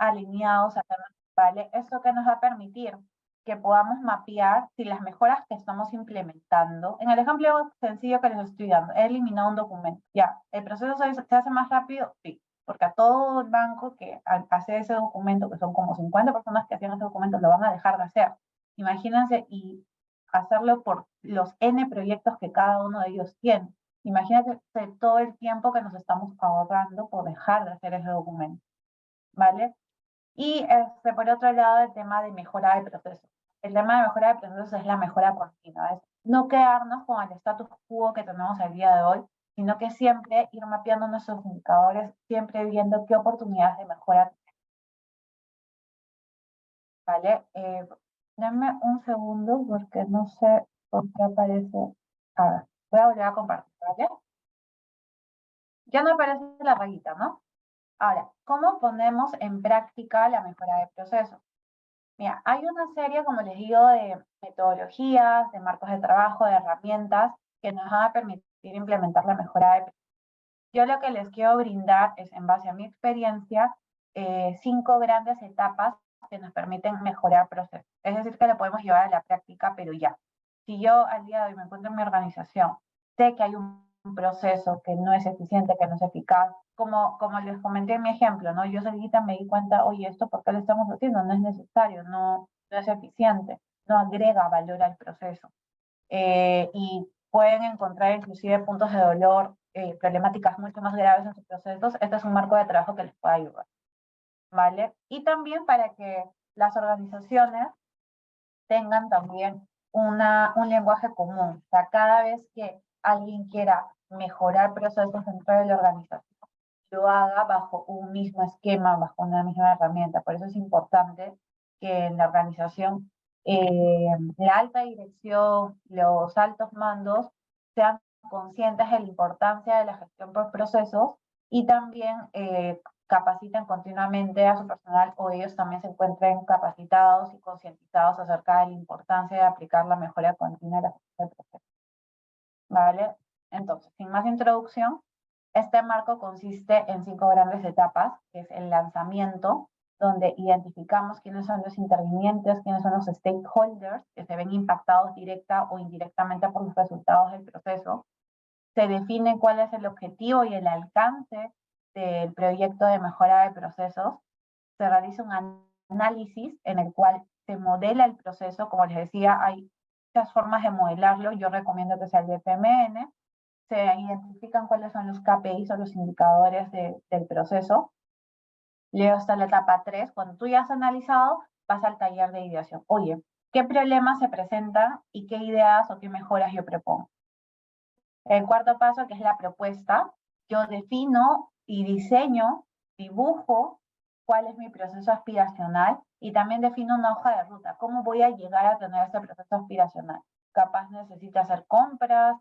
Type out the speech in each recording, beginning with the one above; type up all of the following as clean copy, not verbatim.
alineados, ¿vale? ¿Esto qué nos va a permitir? Que podamos mapear si las mejoras que estamos implementando, en el ejemplo sencillo que les estoy dando, he eliminado un documento, ya, ¿el proceso se hace más rápido? Sí, porque a todo el banco que hace ese documento, que son como 50 personas que hacían ese documento, lo van a dejar de hacer. Imagínense, y hacerlo por los N proyectos que cada uno de ellos tiene. Imagínate todo el tiempo que nos estamos ahorrando por dejar de hacer ese documento, ¿vale? Y por otro lado, el tema de mejora de procesos. El tema de mejora de procesos es la mejora continua, es no quedarnos con el status quo que tenemos el día de hoy, sino que siempre ir mapeando nuestros indicadores, siempre viendo qué oportunidades de mejora. ¿Vale? Dame un segundo porque no sé por qué aparece. A ver, voy a volver a compartir, ¿vale? Ya no aparece la rayita, ¿no? Ahora, ¿cómo ponemos en práctica la mejora de procesos? Mira, hay una serie, como les digo, de metodologías, de marcos de trabajo, de herramientas que nos van a permitir implementar la mejora de procesos. Yo lo que les quiero brindar es, en base a mi experiencia, 5 grandes etapas que nos permiten mejorar procesos. Es decir, que lo podemos llevar a la práctica, pero ya. Si yo al día de hoy me encuentro en mi organización, sé que hay un proceso que no es eficiente, que no es eficaz, como les comenté en mi ejemplo, ¿no? Yo solita me di cuenta, oye, ¿esto por qué lo estamos haciendo? No es necesario, no es eficiente, no agrega valor al proceso. Y pueden encontrar inclusive puntos de dolor, problemáticas mucho más graves en sus procesos. Este es un marco de trabajo que les puede ayudar, ¿vale? Y también para que las organizaciones tengan también un lenguaje común. O sea, cada vez que alguien quiera mejorar procesos dentro de la organización, lo haga bajo un mismo esquema, bajo una misma herramienta. Por eso es importante que en la organización la alta dirección, los altos mandos sean conscientes de la importancia de la gestión por procesos y también capaciten continuamente a su personal, o ellos también se encuentren capacitados y concientizados acerca de la importancia de aplicar la mejora continua de la gestión de procesos. ¿Vale? Entonces, sin más introducción, este marco consiste en 5 grandes etapas, que es el lanzamiento, donde identificamos quiénes son los intervinientes, quiénes son los stakeholders que se ven impactados directa o indirectamente por los resultados del proceso. Se define cuál es el objetivo y el alcance del proyecto de mejora de procesos. Se realiza un análisis en el cual se modela el proceso. Como les decía, hay muchas formas de modelarlo. Yo recomiendo que sea el BPMN. Se identifican cuáles son los KPIs o los indicadores del proceso. Luego está la etapa 3, cuando tú ya has analizado, vas al taller de ideación. Oye, ¿qué problemas se presentan y qué ideas o qué mejoras yo propongo? El cuarto paso, que es la propuesta, yo defino y diseño, dibujo cuál es mi proceso aspiracional y también defino una hoja de ruta. ¿Cómo voy a llegar a tener ese proceso aspiracional? Capaz necesite hacer compras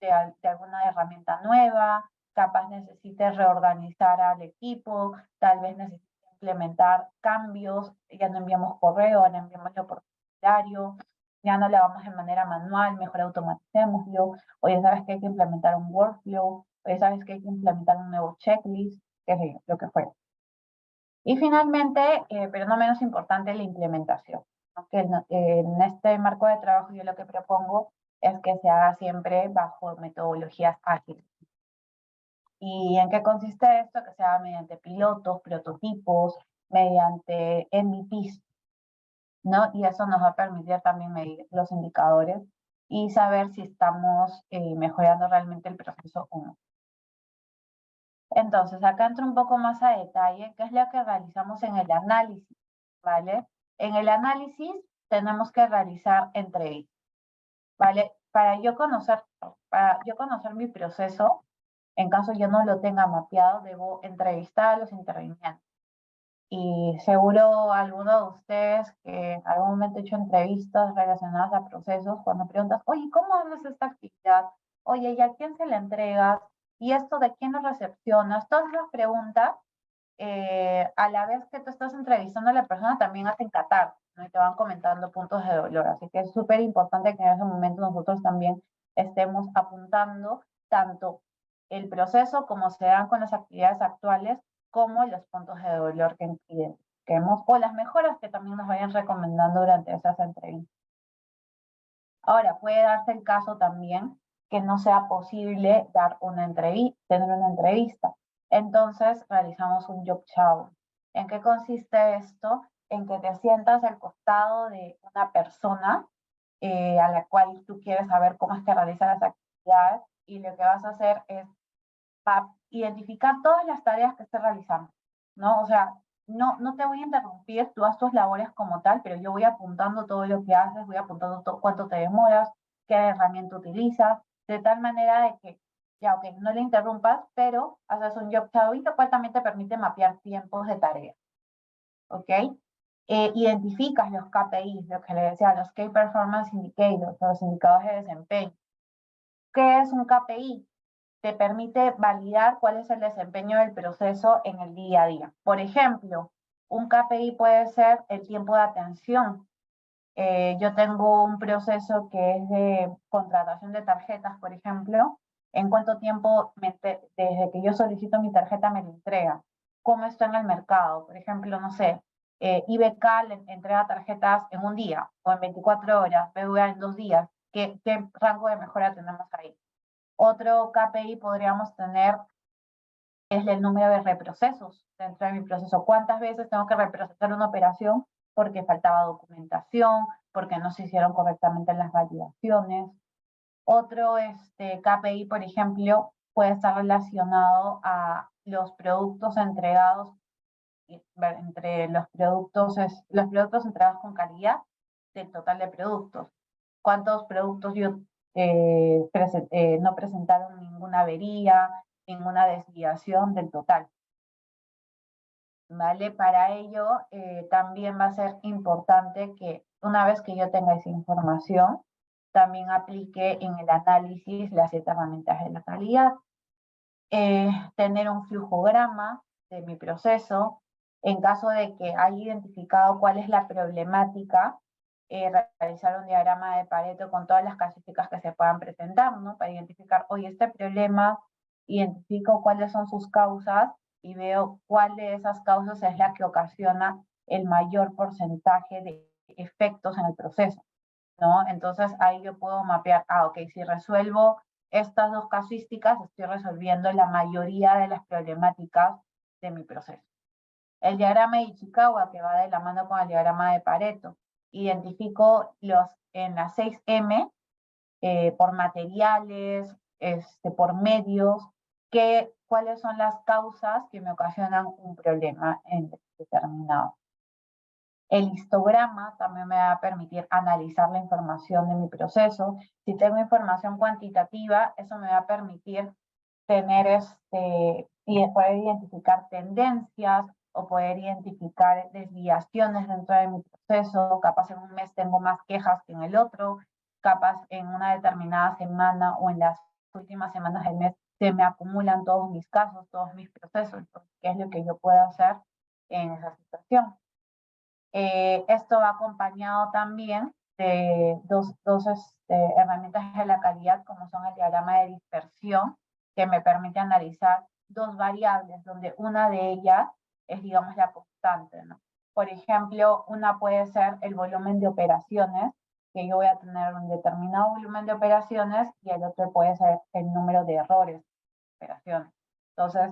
de alguna herramienta nueva, capaz necesite reorganizar al equipo, tal vez necesite implementar cambios, ya no enviamos correo, ahora enviamos por formulario, ya no lo hagamos de manera manual, mejor automaticémoslo, o ya sabes que hay que implementar un workflow, o ya sabes que hay que implementar un nuevo checklist, qué sé yo, lo que fuera. Y finalmente, pero no menos importante, la implementación. En este marco de trabajo yo lo que propongo es que se haga siempre bajo metodologías ágiles. ¿Y en qué consiste esto? Que se haga mediante pilotos, prototipos, mediante MVPs, ¿no? Y eso nos va a permitir también medir los indicadores y saber si estamos mejorando realmente el proceso o no. Entonces, acá entro un poco más a detalle, qué es lo que realizamos en el análisis, ¿vale? En el análisis tenemos que realizar entrevistas, ¿vale? Para yo conocer mi proceso, en caso yo no lo tenga mapeado, debo entrevistar a los intervinientes. Y seguro alguno de ustedes que en algún momento ha hecho entrevistas relacionadas a procesos, cuando preguntas, oye, ¿cómo haces esta actividad? Oye, ¿y a quién se la entregas? ¿Y esto de quién lo recepcionas? Todas esas preguntas, a la vez que tú estás entrevistando a la persona, también hacen catar, ¿no? Y te van comentando puntos de dolor. Así que es súper importante que en ese momento nosotros también estemos apuntando tanto el proceso como se dan con las actividades actuales, como los puntos de dolor que impiden. busquemos, o las mejoras que también nos vayan recomendando durante esas entrevistas. Ahora, puede darse el caso también que no sea posible dar una entrevista, tener una entrevista. Entonces, realizamos un job challenge. ¿En qué consiste esto? En que te sientas al costado de una persona a la cual tú quieres saber cómo es que realiza las actividades, y lo que vas a hacer es identificar todas las tareas que esté realizando, ¿no? O sea, no te voy a interrumpir, tú haz tus labores como tal, pero yo voy apuntando todo lo que haces, voy apuntando cuánto te demoras, qué herramienta utilizas, de tal manera de que, ya, ok, no le interrumpas, pero haces un job shadowing, lo cual también te permite mapear tiempos de tarea, ¿ok? Identificas los KPIs, lo que le decía, los Key Performance Indicators, los indicadores de desempeño. ¿Qué es un KPI? Te permite validar cuál es el desempeño del proceso en el día a día. Por ejemplo, un KPI puede ser el tiempo de atención. Yo tengo un proceso que es de contratación de tarjetas, por ejemplo. ¿En cuánto tiempo desde que yo solicito mi tarjeta me la entrega? ¿Cómo está en el mercado? Por ejemplo, no sé, IBK le entrega tarjetas en un día o en 24 horas, BBVA en 2 días. ¿Qué rango de mejora tenemos ahí? Otro KPI podríamos tener es el número de reprocesos dentro de mi proceso. ¿Cuántas veces tengo que reprocesar una operación porque faltaba documentación, porque no se hicieron correctamente las validaciones? Otro KPI, por ejemplo, puede estar relacionado a los productos entregados, entre los productos entregados con calidad del total de productos. ¿Cuántos productos no presentaron ninguna avería, ninguna desviación del total? ¿Vale? Para ello, también va a ser importante que una vez que yo tenga esa información, también aplique en el análisis las 7 herramientas de la calidad. Tener un flujograma de mi proceso. En caso de que haya identificado cuál es la problemática, realizar un diagrama de Pareto con todas las casuísticas que se puedan presentar, ¿no? Para identificar, oye, este problema, identifico cuáles son sus causas y veo cuál de esas causas es la que ocasiona el mayor porcentaje de efectos en el proceso, ¿no? Entonces ahí yo puedo mapear, ok, si resuelvo estas 2 casuísticas, estoy resolviendo la mayoría de las problemáticas de mi proceso. El diagrama de Ichikawa, que va de la mano con el diagrama de Pareto, identifico en las 6M, por materiales, por medios, cuáles son las causas que me ocasionan un problema determinado. El histograma también me va a permitir analizar la información de mi proceso. Si tengo información cuantitativa, eso me va a permitir tener y poder identificar tendencias o poder identificar desviaciones dentro de mi proceso. Capaz en un mes tengo más quejas que en el otro, capaz en una determinada semana o en las últimas semanas del mes se me acumulan todos mis casos, todos mis procesos. Entonces, ¿qué es lo que yo puedo hacer en esa situación? Esto va acompañado también de dos herramientas de la calidad, como son el diagrama de dispersión, que me permite analizar 2 variables, donde una de ellas es, digamos, la constante, ¿no? Por ejemplo, una puede ser el volumen de operaciones, que yo voy a tener un determinado volumen de operaciones, y el otro puede ser el número de errores de operaciones. Entonces,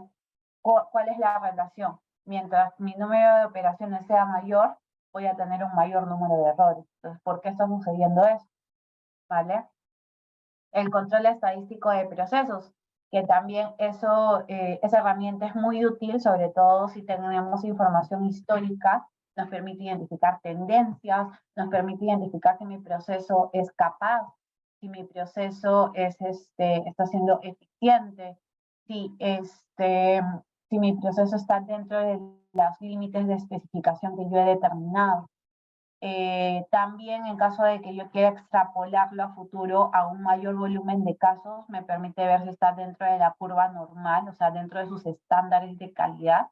¿cuál es la relación? Mientras mi número de operaciones sea mayor, voy a tener un mayor número de errores. Entonces, ¿por qué está sucediendo eso? ¿Vale? El control estadístico de procesos, que también esa herramienta es muy útil, sobre todo si tenemos información histórica, nos permite identificar tendencias, nos permite identificar si mi proceso es capaz, si mi proceso está siendo eficiente, si mi proceso está dentro de los límites de especificación que yo he determinado. También en caso de que yo quiera extrapolarlo a futuro a un mayor volumen de casos, me permite ver si está dentro de la curva normal, o sea, dentro de sus estándares de calidad,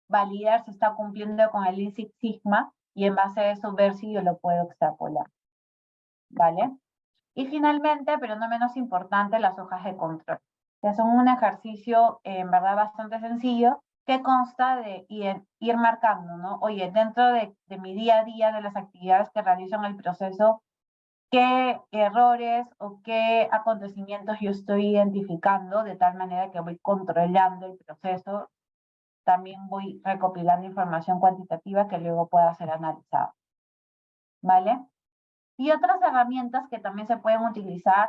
validar si está cumpliendo con el Lean Six Sigma y en base a eso ver si yo lo puedo extrapolar, ¿vale? Y finalmente, pero no menos importante, las hojas de control, que son un ejercicio en verdad bastante sencillo, que consta de ir marcando, ¿no? Oye, dentro de mi día a día, de las actividades que realizo en el proceso, qué errores o qué acontecimientos yo estoy identificando, de tal manera que voy controlando el proceso. También voy recopilando información cuantitativa que luego pueda ser analizada, ¿vale? Y otras herramientas que también se pueden utilizar,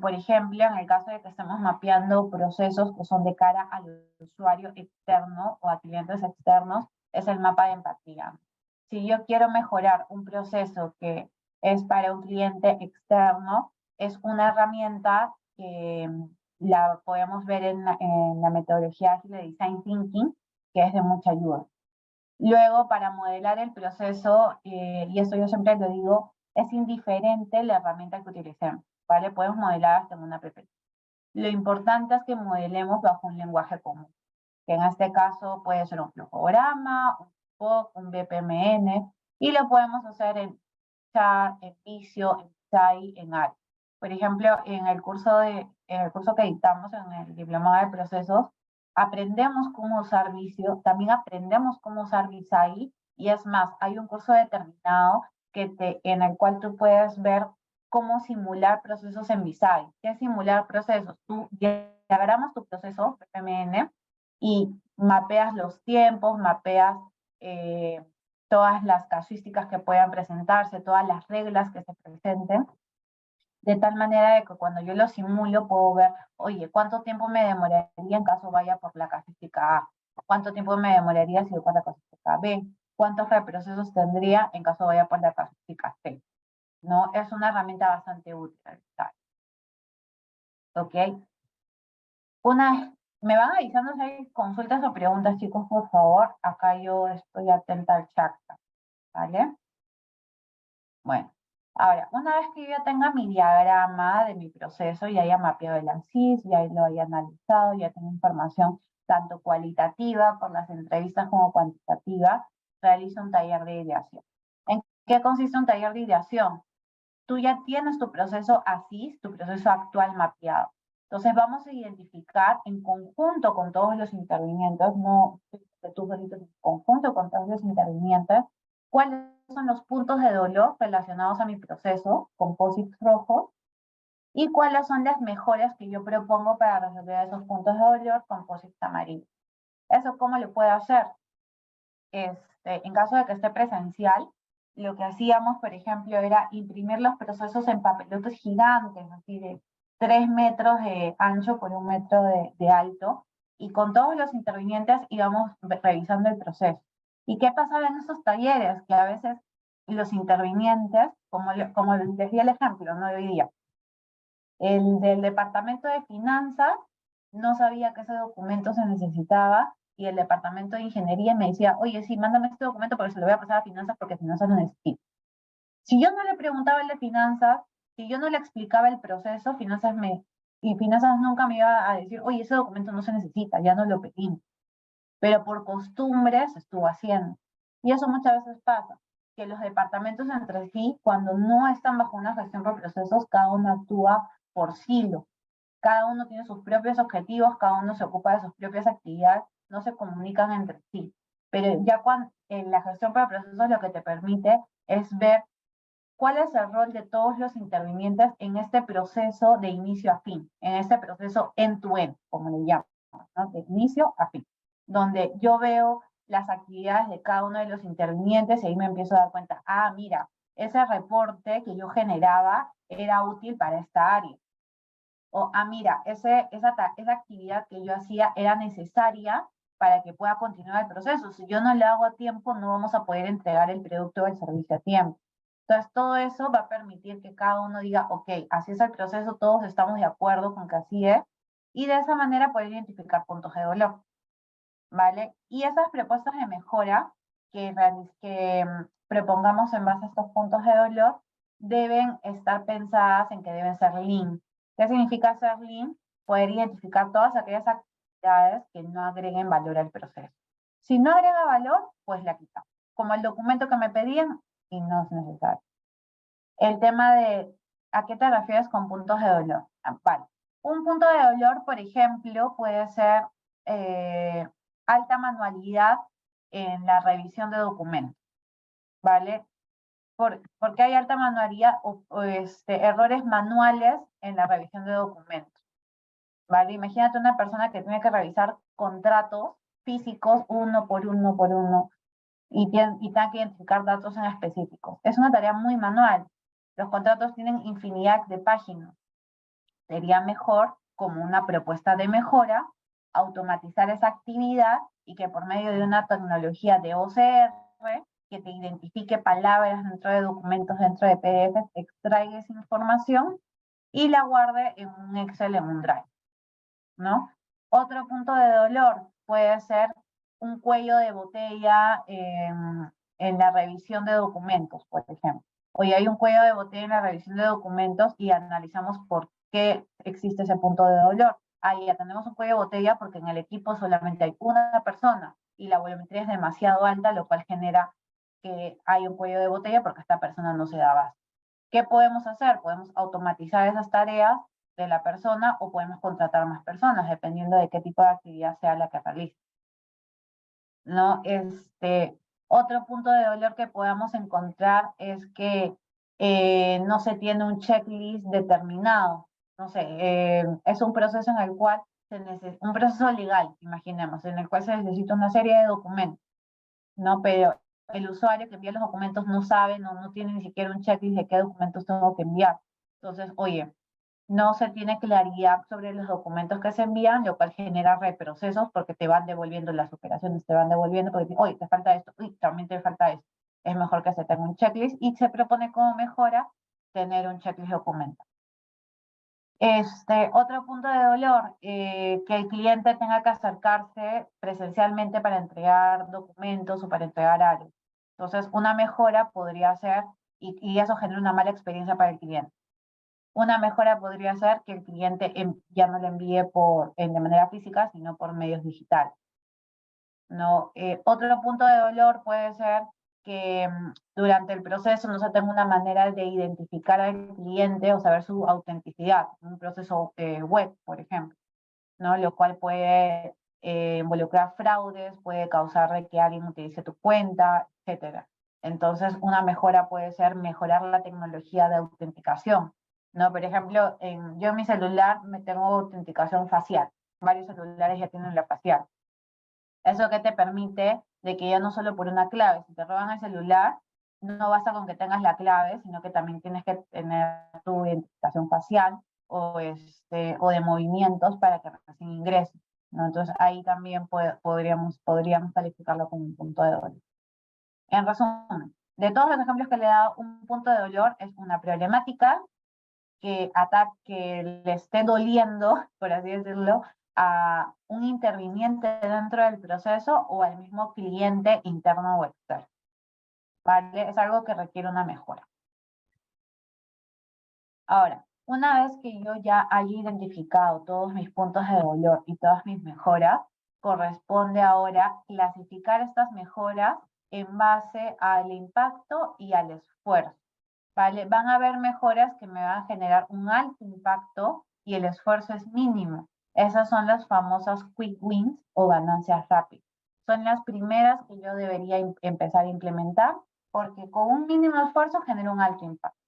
por ejemplo, en el caso de que estemos mapeando procesos que son de cara al usuario externo o a clientes externos, es el mapa de empatía. Si yo quiero mejorar un proceso que es para un cliente externo, es una herramienta que la podemos ver en la metodología ágil de Design Thinking, que es de mucha ayuda. Luego, para modelar el proceso, y esto yo siempre lo digo, es indiferente la herramienta que utilicemos, ¿vale? Podemos modelar hasta en una PPT. Lo importante es que modelemos bajo un lenguaje común, que en este caso puede ser un flujograma, un POC, un BPMN, y lo podemos hacer en Chart, en Visio, en SAI, en ARC. Por ejemplo, en el curso que dictamos en el diplomado de procesos, aprendemos cómo usar Visio, también aprendemos cómo usar Visai, y es más, hay un curso determinado en el cual tú puedes ver cómo simular procesos en Visai. ¿Qué es simular procesos? Tú diagramas tu proceso, PMN, y mapeas los tiempos, mapeas todas las casuísticas que puedan presentarse, todas las reglas que se presenten, de tal manera de que cuando yo lo simulo puedo ver, oye, ¿cuánto tiempo me demoraría en caso vaya por la casuística A? ¿Cuánto tiempo me demoraría si voy por la casuística B? ¿Cuántos reprocesos tendría en caso vaya por la casuística C? ¿No? Es una herramienta bastante útil. ¿Ok? Me van avisando si hay consultas o preguntas, chicos, por favor. Acá yo estoy atenta al chat, ¿vale? Bueno, ahora, una vez que yo ya tenga mi diagrama de mi proceso, ya haya mapeado el ANSYS, ya lo haya analizado, ya tengo información tanto cualitativa por las entrevistas como cuantitativa, realizo un taller de ideación. ¿En qué consiste un taller de ideación? Tú ya tienes tu proceso ASIS, tu proceso actual mapeado. Entonces vamos a identificar en conjunto con todos los intervinientes, no tú solito, en conjunto con todos los intervinientes, cuáles son los puntos de dolor relacionados a mi proceso, composites rojos, y cuáles son las mejoras que yo propongo para resolver esos puntos de dolor, composites amarillos. ¿Eso cómo lo puedo hacer? En caso de que esté presencial, lo que hacíamos, por ejemplo, era imprimir los procesos en papelotes gigantes, así de 3 metros de ancho por 1 metro de alto, y con todos los intervinientes íbamos revisando el proceso. ¿Y qué pasaba en esos talleres? Que a veces los intervinientes, como les di el ejemplo, ¿no? De hoy día, el del departamento de finanzas no sabía que ese documento se necesitaba, y el departamento de ingeniería me decía, oye, sí, mándame este documento porque se lo voy a pasar a finanzas porque finanzas lo necesita. Si yo no le preguntaba el de finanzas, si yo no le explicaba el proceso, finanzas nunca me iba a decir, oye, ese documento no se necesita, ya no lo pedimos. Pero por costumbre se estuvo haciendo. Y eso muchas veces pasa, que los departamentos entre sí, cuando no están bajo una gestión por procesos, cada uno actúa por silo. Cada uno tiene sus propios objetivos, cada uno se ocupa de sus propias actividades, no se comunican entre sí. Pero ya en la gestión por procesos lo que te permite es ver cuál es el rol de todos los intervinientes en este proceso de inicio a fin, en este proceso end-to-end, como le llaman, ¿no? De inicio a fin, donde yo veo las actividades de cada uno de los intervinientes y ahí me empiezo a dar cuenta, mira, ese reporte que yo generaba era útil para esta área. O, mira, esa actividad que yo hacía era necesaria para que pueda continuar el proceso. Si yo no lo hago a tiempo, no vamos a poder entregar el producto o el servicio a tiempo. Entonces, todo eso va a permitir que cada uno diga, ok, así es el proceso, todos estamos de acuerdo con que así es, y de esa manera poder identificar puntos de dolor, ¿vale? Y esas propuestas de mejora que propongamos en base a estos puntos de dolor deben estar pensadas en que deben ser lean. ¿Qué significa ser lean? Poder identificar todas aquellas actividades que no agreguen valor al proceso. Si no agrega valor, pues la quitamos. Como el documento que me pedían y no es necesario. El tema de, ¿a qué te refieres con puntos de dolor? Vale. Un punto de dolor, por ejemplo, puede ser alta manualidad en la revisión de documentos, ¿vale? ¿Por qué hay alta manualidad o errores manuales en la revisión de documentos? ¿Vale? Imagínate una persona que tiene que revisar contratos físicos uno por uno y tenga que identificar datos en específicos. Es una tarea muy manual. Los contratos tienen infinidad de páginas. Sería mejor, como una propuesta de mejora, automatizar esa actividad y que por medio de una tecnología de OCR que te identifique palabras dentro de documentos, dentro de PDF, extraiga esa información y la guarde en un Excel, en un Drive, ¿no? Otro punto de dolor puede ser un cuello de botella en la revisión de documentos, por ejemplo. Hoy hay un cuello de botella en la revisión de documentos y analizamos por qué existe ese punto de dolor. Ahí ya tenemos un cuello de botella porque en el equipo solamente hay una persona y la volumetría es demasiado alta, lo cual genera que hay un cuello de botella porque esta persona no se da abasto. ¿Qué podemos hacer? Podemos automatizar esas tareas de la persona o podemos contratar más personas, dependiendo de qué tipo de actividad sea la que realice. ¿No? Otro punto de dolor que podamos encontrar es que no se tiene un checklist determinado. No sé, es un proceso en el cual un proceso legal, imaginemos, en el cual se necesita una serie de documentos, ¿no? Pero el usuario que envía los documentos no sabe, no tiene ni siquiera un checklist de qué documentos tengo que enviar. Entonces, oye, no se tiene claridad sobre los documentos que se envían, lo cual genera reprocesos porque te van devolviendo las operaciones, te van devolviendo porque, oye, te falta esto, uy, también te falta esto. Es mejor que se tenga un checklist y se propone como mejora tener un checklist de documentos. Otro punto de dolor, que el cliente tenga que acercarse presencialmente para entregar documentos o para entregar algo. Entonces, una mejora podría ser, y eso genera una mala experiencia para el cliente. Una mejora podría ser que el cliente ya no lo envíe de manera física, sino por medios digitales, ¿no? Otro punto de dolor puede ser que durante el proceso no se tenga una manera de identificar al cliente o saber su autenticidad, un proceso web, por ejemplo, ¿no? Lo cual puede involucrar fraudes, puede causar de que alguien utilice tu cuenta, etc. Entonces, una mejora puede ser mejorar la tecnología de autenticación, ¿no? Por ejemplo, yo en mi celular me tengo autenticación facial. Varios celulares ya tienen la facial. Eso que te permite de que ya no solo por una clave, si te roban el celular, no basta con que tengas la clave, sino que también tienes que tener tu identificación facial o de movimientos para que recién ingrese, ¿no? Entonces ahí también podríamos calificarlo como un punto de dolor. En resumen, de todos los ejemplos que le he dado, un punto de dolor es una problemática que le esté doliendo, por así decirlo, a un interviniente dentro del proceso o al mismo cliente interno o externo, ¿vale? Es algo que requiere una mejora. Ahora, una vez que yo ya haya identificado todos mis puntos de dolor y todas mis mejoras, corresponde ahora clasificar estas mejoras en base al impacto y al esfuerzo, ¿vale? Van a haber mejoras que me van a generar un alto impacto y el esfuerzo es mínimo. Esas son las famosas quick wins o ganancias rápidas. Son las primeras que yo debería empezar a implementar porque con un mínimo esfuerzo genera un alto impacto.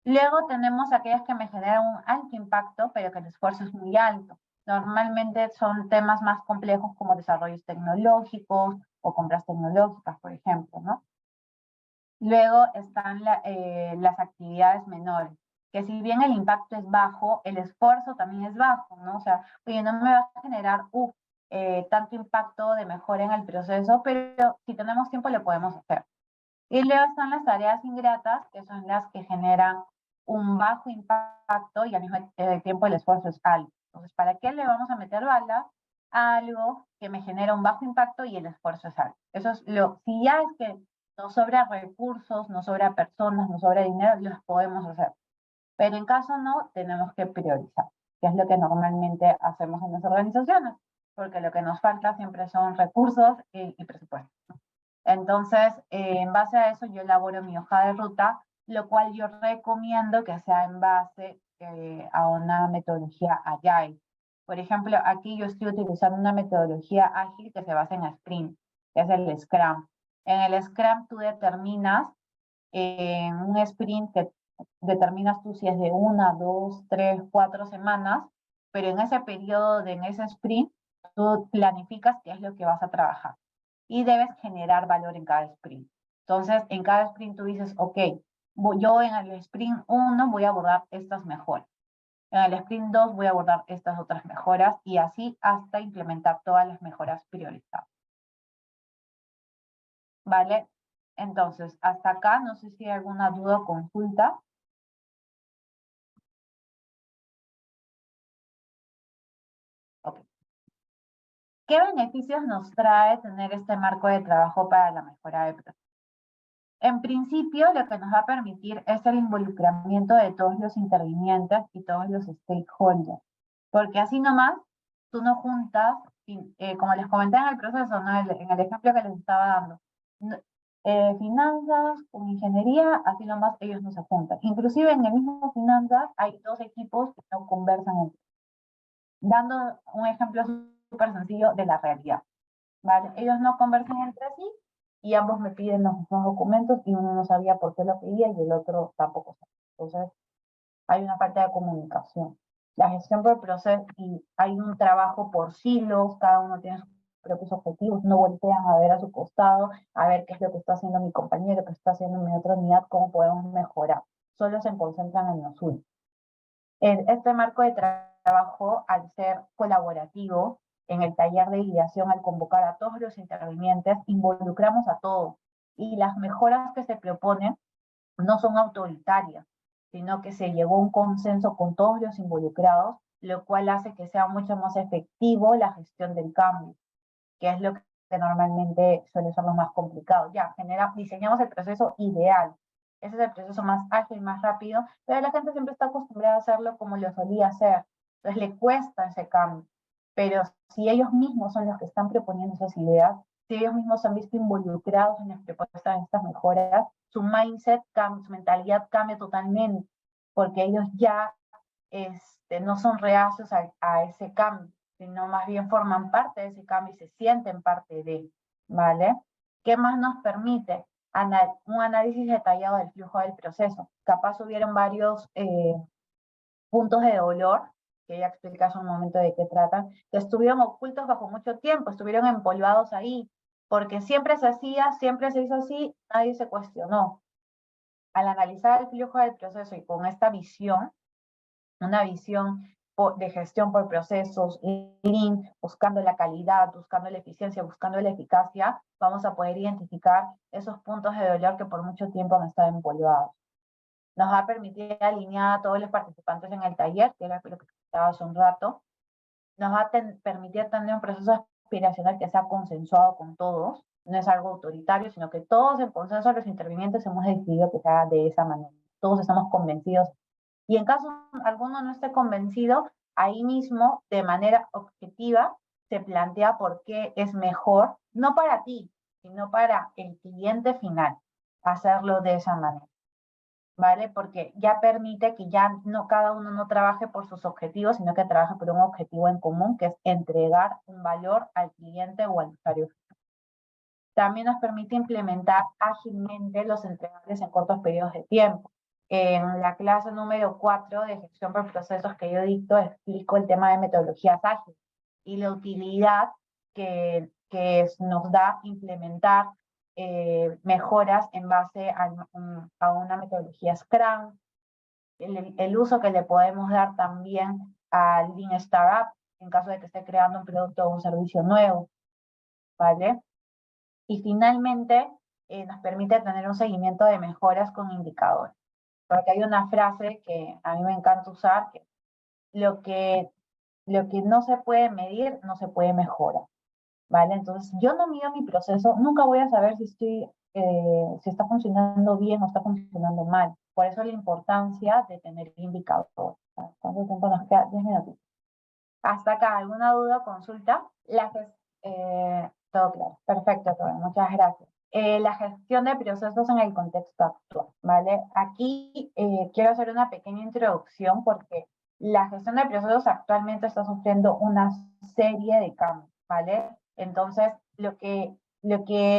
Luego tenemos aquellas que me generan un alto impacto, pero que el esfuerzo es muy alto. Normalmente son temas más complejos como desarrollos tecnológicos o compras tecnológicas, por ejemplo, ¿no? Luego están las actividades menores, que si bien el impacto es bajo, el esfuerzo también es bajo, ¿no? O sea, oye, no me va a generar tanto impacto de mejora en el proceso, pero si tenemos tiempo lo podemos hacer. Y luego están las tareas ingratas, que son las que generan un bajo impacto y al mismo tiempo el esfuerzo es alto. Entonces, ¿para qué le vamos a meter balas a algo que me genera un bajo impacto y el esfuerzo es alto? Eso es si ya es que nos sobra recursos, nos sobra personas, nos sobra dinero, los podemos hacer. Pero en caso no, tenemos que priorizar, que es lo que normalmente hacemos en las organizaciones, porque lo que nos falta siempre son recursos y presupuesto. Entonces, en base a eso, yo elaboro mi hoja de ruta, lo cual yo recomiendo que sea en base a una metodología Agile. Por ejemplo, aquí yo estoy utilizando una metodología ágil que se basa en sprint, que es el Scrum. En el Scrum tú determinas en un sprint que determinas tú si es de 1, 2, 3, 4 semanas, pero en ese periodo, en ese sprint, tú planificas qué es lo que vas a trabajar y debes generar valor en cada sprint. Entonces, en cada sprint tú dices, ok, yo en el sprint 1 voy a abordar estas mejoras. En el sprint 2 voy a abordar estas otras mejoras y así hasta implementar todas las mejoras priorizadas. ¿Vale? Entonces, hasta acá, no sé si hay alguna duda o consulta. Ok. ¿Qué beneficios nos trae tener este marco de trabajo para la mejora de procesos? En principio, lo que nos va a permitir es el involucramiento de todos los intervinientes y todos los stakeholders, porque así nomás tú no juntas, como les comenté en el proceso, ¿no? En el ejemplo que les estaba dando, finanzas con ingeniería, así nomás ellos no se juntan. Inclusive en el mismo finanzas hay dos equipos que no conversan entre sí. Dando un ejemplo súper sencillo de la realidad, ¿vale? Ellos no conversan entre sí y ambos me piden los mismos documentos y uno no sabía por qué lo pedía y el otro tampoco sabía. Entonces, hay una falta de comunicación. La gestión por proceso, y hay un trabajo por silos, cada uno tiene sus propios objetivos, no voltean a ver a su costado, a ver qué es lo que está haciendo mi compañero, qué está haciendo mi otra unidad, cómo podemos mejorar. Solo se concentran en lo suyo. Este marco de trabajo, al ser colaborativo, en el taller de ideación, al convocar a todos los intervinientes, involucramos a todos. Y las mejoras que se proponen no son autoritarias, sino que se llegó a un consenso con todos los involucrados, lo cual hace que sea mucho más efectivo la gestión del cambio, que es lo que normalmente suele ser lo más complicado. Ya, diseñamos el proceso ideal. Ese es el proceso más ágil, más rápido, pero la gente siempre está acostumbrada a hacerlo como lo solía hacer. Entonces le cuesta ese cambio. Pero si ellos mismos son los que están proponiendo esas ideas, si ellos mismos se han visto involucrados en las propuestas de estas mejoras, su mindset cambia, su mentalidad cambia totalmente, porque ellos ya no son reacios a ese cambio, sino más bien forman parte de ese cambio y se sienten parte de, ¿vale? ¿Qué más nos permite? Un análisis detallado del flujo del proceso. Capaz hubieron varios puntos de dolor, que ya expliqué hace un momento de qué tratan, que estuvieron ocultos bajo mucho tiempo, estuvieron empolvados ahí, porque siempre se hacía, siempre se hizo así, nadie se cuestionó. Al analizar el flujo del proceso y con esta visión, una visión de gestión por procesos, lean, buscando la calidad, buscando la eficiencia, buscando la eficacia, vamos a poder identificar esos puntos de dolor que por mucho tiempo han estado empolvados. Nos va a permitir alinear a todos los participantes en el taller, que era lo que estaba hace un rato. Nos va a permitir tener un proceso aspiracional que sea consensuado con todos, no es algo autoritario, sino que todos en consenso, los intervinientes, hemos decidido que sea de esa manera. Todos estamos convencidos. Y en caso alguno no esté convencido, ahí mismo, de manera objetiva, se plantea por qué es mejor, no para ti, sino para el cliente final, hacerlo de esa manera. ¿Vale? Porque ya permite que ya no cada uno no trabaje por sus objetivos, sino que trabaje por un objetivo en común, que es entregar un valor al cliente o al usuario. También nos permite implementar ágilmente los entregables en cortos periodos de tiempo. En la clase número 4 de gestión por procesos que yo dicto, explico el tema de metodologías ágiles y la utilidad que nos da implementar mejoras en base a una metodología Scrum, el uso que le podemos dar también al Lean Startup en caso de que esté creando un producto o un servicio nuevo, ¿vale? Y finalmente nos permite tener un seguimiento de mejoras con indicadores. Porque hay una frase que a mí me encanta usar, que lo que, lo que no se puede medir, no se puede mejorar. ¿Vale? Entonces, yo no mido mi proceso, nunca voy a saber si está funcionando bien o está funcionando mal. Por eso la importancia de tener indicadores. ¿Cuánto tiempo nos queda? 10 minutos. Hasta acá, ¿alguna duda o consulta? Todo claro. Perfecto, todo. Muchas gracias. La gestión de procesos en el contexto actual, ¿vale? Aquí quiero hacer una pequeña introducción porque la gestión de procesos actualmente está sufriendo una serie de cambios, ¿vale? Entonces, lo que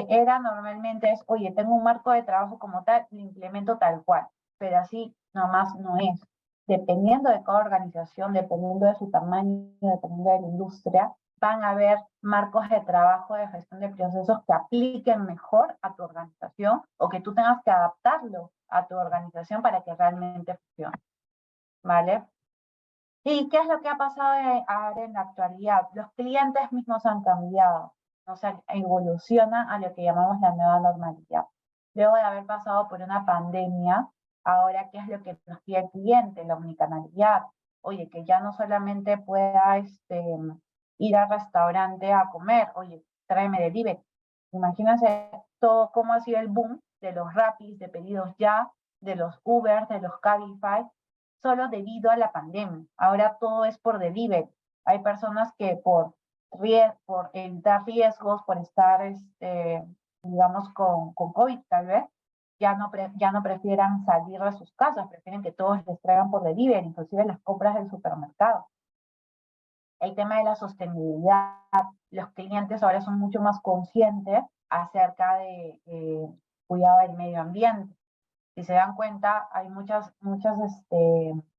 era normalmente es, oye, tengo un marco de trabajo como tal, lo implemento tal cual, pero así nomás no es. Dependiendo de cada organización, dependiendo de su tamaño, dependiendo de la industria, van a haber marcos de trabajo de gestión de procesos que apliquen mejor a tu organización o que tú tengas que adaptarlo a tu organización para que realmente funcione, ¿vale? ¿Y qué es lo que ha pasado ahora en la actualidad? Los clientes mismos han cambiado, o sea, evolucionan a lo que llamamos la nueva normalidad. Luego de haber pasado por una pandemia, ahora, ¿qué es lo que nos pide el cliente? La omnicanalidad. Oye, que ya no solamente pueda ir al restaurante a comer, oye, tráeme delivery. Imagínense todo cómo ha sido el boom de los Rapis, de pedidos ya, de los Uber, de los Cabify, solo debido a la pandemia. Ahora todo es por delivery. Hay personas que por evitar riesgos, por estar, digamos, con COVID tal vez, ya no prefieran salir de sus casas, prefieren que todos les traigan por delivery, inclusive las compras del supermercado. El tema de la sostenibilidad, los clientes ahora son mucho más conscientes acerca de cuidado del medio ambiente. Si se dan cuenta, hay muchas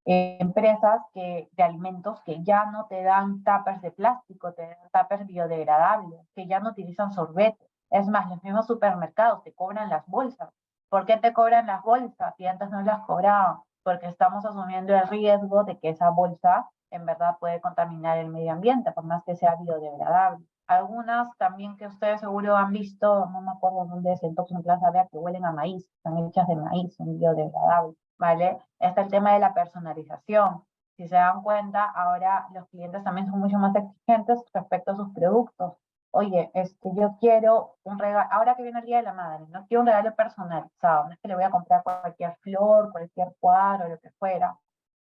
empresas de alimentos que ya no te dan tuppers de plástico, te dan tuppers biodegradables, que ya no utilizan sorbete. Es más, los mismos supermercados te cobran las bolsas. ¿Por qué te cobran las bolsas? Y antes no las cobraban, porque estamos asumiendo el riesgo de que esa bolsa en verdad puede contaminar el medio ambiente, por más que sea biodegradable. Algunas también que ustedes seguro han visto, no me acuerdo dónde es, en Toxin Plaza vea que huelen a maíz, están hechas de maíz, son biodegradables, ¿vale? Está el tema de la personalización. Si se dan cuenta, ahora los clientes también son mucho más exigentes respecto a sus productos. Oye, yo quiero un regalo, ahora que viene el Día de la Madre, no quiero un regalo personalizado, no es que le voy a comprar cualquier flor, cualquier cuadro, lo que fuera,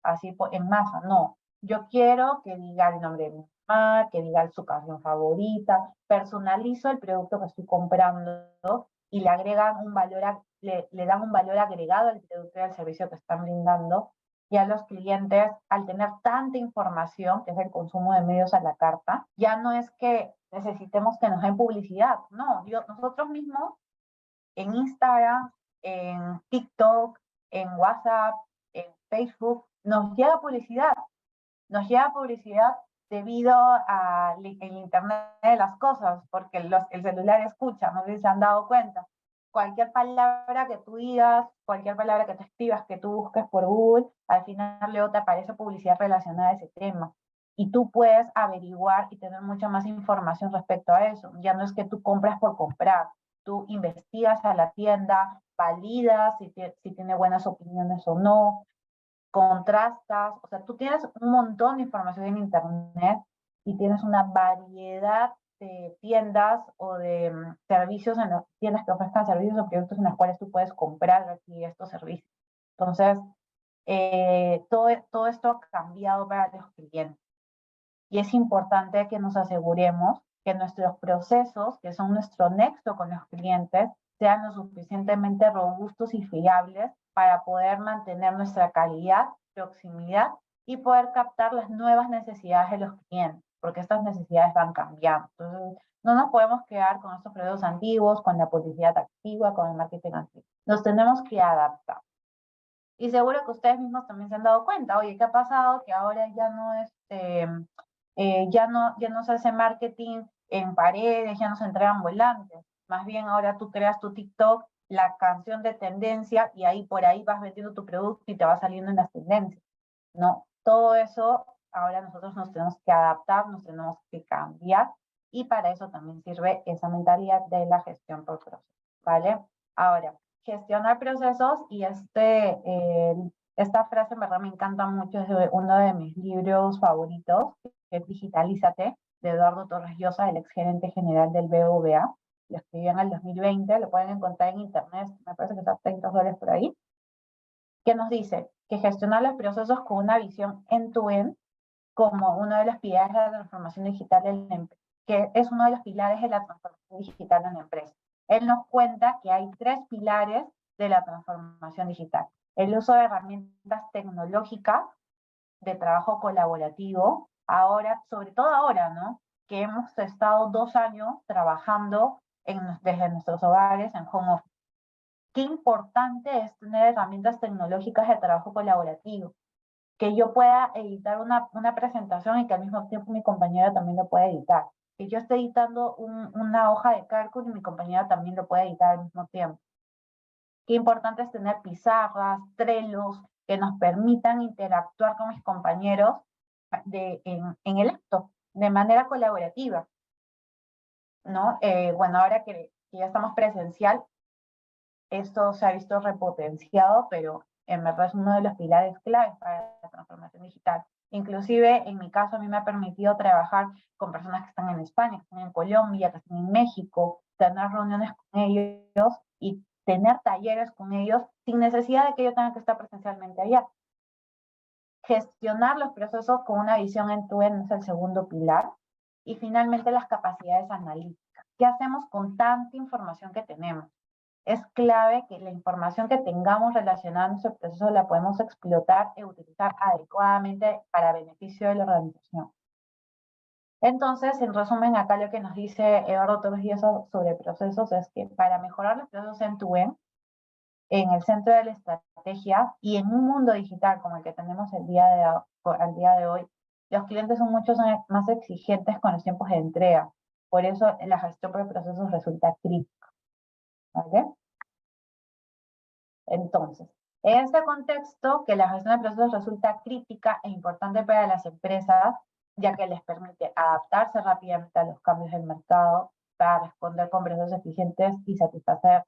así en masa, no. Yo quiero que diga el nombre de mi mamá, que diga su canción favorita, personalizo el producto que estoy comprando y le agregan un valor, le dan un valor agregado al producto y al servicio que están brindando. Y a los clientes, al tener tanta información, que es el consumo de medios a la carta, ya no es que necesitemos que nos den publicidad, no, nosotros mismos en Instagram, en TikTok, en WhatsApp, en Facebook, nos llega publicidad debido al Internet de las cosas, porque el celular escucha, no sé si se han dado cuenta. Cualquier palabra que tú digas, cualquier palabra que tú escribas, que tú busques por Google, al final luego te aparece publicidad relacionada a ese tema. Y tú puedes averiguar y tener mucha más información respecto a eso. Ya no es que tú compras por comprar, tú investigas a la tienda, validas si tiene buenas opiniones o no, contrastas, o sea, tú tienes un montón de información en Internet y tienes una variedad de tiendas o de servicios en las tiendas que ofrezcan servicios o productos en las cuales tú puedes comprar aquí estos servicios. Entonces, todo esto ha cambiado para los clientes y es importante que nos aseguremos que nuestros procesos, que son nuestro nexo con los clientes, sean lo suficientemente robustos y fiables para poder mantener nuestra calidad, proximidad y poder captar las nuevas necesidades de los clientes, porque estas necesidades van cambiando. Entonces, no nos podemos quedar con estos procesos antiguos, con la publicidad activa, con el marketing antiguo. Nos tenemos que adaptar. Y seguro que ustedes mismos también se han dado cuenta, oye, ¿qué ha pasado? Que ahora ya no ya no se hace marketing en paredes, ya no se entregan volantes. Más bien ahora tú creas tu TikTok, la canción de tendencia, y ahí por ahí vas vendiendo tu producto y te va saliendo en las tendencias. No, todo eso ahora nosotros nos tenemos que adaptar, nos tenemos que cambiar, y para eso también sirve esa mentalidad de la gestión por procesos, ¿vale? Ahora, gestionar procesos, y esta frase en verdad me encanta mucho, es de uno de mis libros favoritos, que es Digitalízate, de Eduardo Torres Llosa, el ex gerente general del BBVA. Lo escribió en el 2020, lo pueden encontrar en internet, me parece que está $30 por ahí, que nos dice que gestionar los procesos con una visión end-to-end como uno de los pilares de la transformación digital en la empresa, que es uno de los pilares de la transformación digital en la empresa. Él nos cuenta que hay 3 pilares de la transformación digital: el uso de herramientas tecnológicas, de trabajo colaborativo, ahora, sobre todo ahora, ¿no? Que hemos estado 2 años trabajando desde nuestros hogares en home office. Qué importante es tener herramientas tecnológicas de trabajo colaborativo, que yo pueda editar una presentación y que al mismo tiempo mi compañera también lo pueda editar. Que yo esté editando una hoja de cálculo y mi compañera también lo pueda editar al mismo tiempo. Qué importante es tener pizarras, Trelos, que nos permitan interactuar con mis compañeros en el acto, de manera colaborativa, ¿no? Bueno, ahora que ya estamos presencial, esto se ha visto repotenciado, pero en verdad es uno de los pilares claves para la transformación digital. Inclusive, en mi caso, a mí me ha permitido trabajar con personas que están en España, que están en Colombia, que están en México, tener reuniones con ellos y tener talleres con ellos sin necesidad de que yo tenga que estar presencialmente allá. Gestionar los procesos con una visión end-to-end es el segundo pilar. Y finalmente, las capacidades analíticas. ¿Qué hacemos con tanta información que tenemos? Es clave que la información que tengamos relacionada a nuestro proceso la podemos explotar y utilizar adecuadamente para beneficio de la organización. Entonces, en resumen, acá lo que nos dice Eduardo Torres y eso sobre procesos es que para mejorar los procesos end-to-end, en el centro de la estrategia y en un mundo digital como el que tenemos al día de hoy, los clientes son mucho más exigentes con los tiempos de entrega. Por eso la gestión por procesos resulta crítica. ¿Vale? Entonces, en este contexto, que la gestión de procesos resulta crítica e importante para las empresas, ya que les permite adaptarse rápidamente a los cambios del mercado para responder con procesos eficientes y satisfacer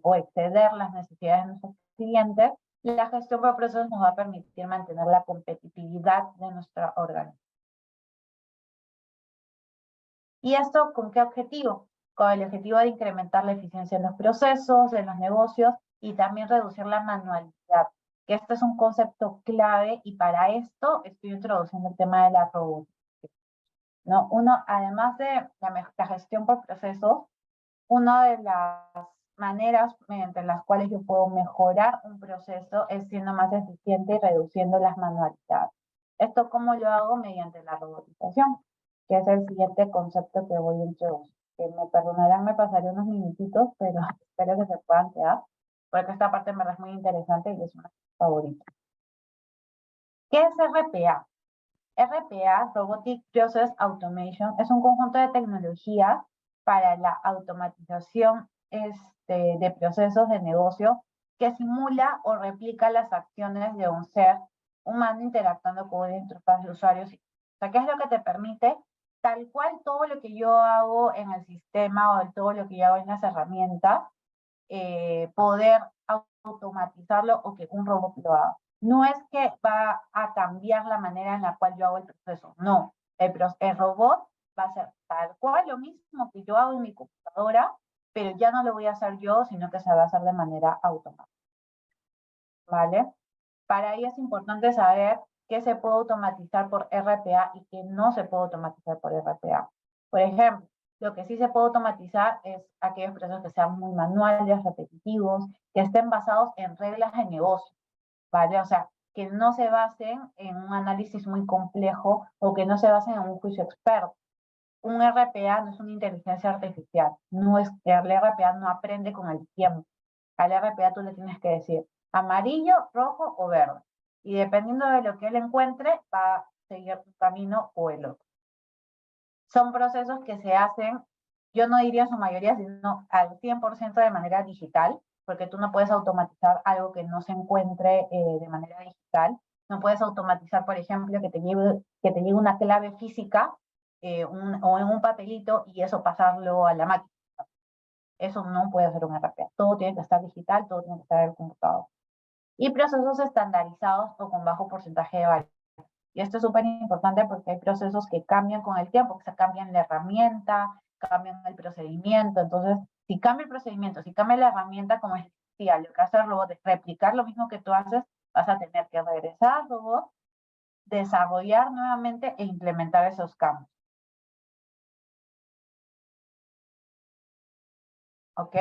o exceder las necesidades de nuestros clientes, la gestión por procesos nos va a permitir mantener la competitividad de nuestra organización. ¿Y esto con qué objetivo? Con el objetivo de incrementar la eficiencia en los procesos, en los negocios y también reducir la manualidad, que este es un concepto clave y para esto estoy introduciendo el tema de la robótica, ¿no? Uno, además de la gestión por procesos, una de las maneras mediante las cuales yo puedo mejorar un proceso es siendo más eficiente y reduciendo las manualidades. ¿Esto cómo lo hago? Mediante la robotización, que es el siguiente concepto que voy a introducir. Que me perdonarán, me pasaré unos minutitos, pero espero que se puedan quedar, porque esta parte me es muy interesante y es una favorita. ¿Qué es RPA? RPA, Robotic Process Automation, es un conjunto de tecnologías para la automatización de procesos de negocio que simula o replica las acciones de un ser humano interactuando con una interfaz de usuarios. O sea, ¿qué es lo que te permite? Tal cual todo lo que yo hago en el sistema o todo lo que yo hago en las herramientas, poder automatizarlo o que un robot lo haga. No es que va a cambiar la manera en la cual yo hago el proceso, no. El robot va a hacer tal cual lo mismo que yo hago en mi computadora, pero ya no lo voy a hacer yo, sino que se va a hacer de manera automática. ¿Vale? Para ello es importante saber qué se puede automatizar por RPA y qué no se puede automatizar por RPA. Por ejemplo, lo que sí se puede automatizar es aquellos procesos que sean muy manuales, repetitivos, que estén basados en reglas de negocio, ¿vale? O sea, que no se basen en un análisis muy complejo o que no se basen en un juicio experto. Un RPA no es una inteligencia artificial, el RPA no aprende con el tiempo. Al RPA tú le tienes que decir amarillo, rojo o verde. Y dependiendo de lo que él encuentre, va a seguir un camino o el otro. Son procesos que se hacen, yo no diría en su mayoría, sino al 100% de manera digital, porque tú no puedes automatizar algo que no se encuentre de manera digital. No puedes automatizar, por ejemplo, que te llegue una clave física o en un papelito y eso pasarlo a la máquina. Eso no puede hacer un RPA. Todo tiene que estar digital, todo tiene que estar en el computador. Y procesos estandarizados o con bajo porcentaje de variación. Y esto es súper importante porque hay procesos que cambian con el tiempo, que se cambian la herramienta, cambian el procedimiento. Entonces, si cambia el procedimiento, si cambia la herramienta, como decía, lo que hace el robot es replicar lo mismo que tú haces, vas a tener que regresar al robot, desarrollar nuevamente e implementar esos cambios. ¿Ok?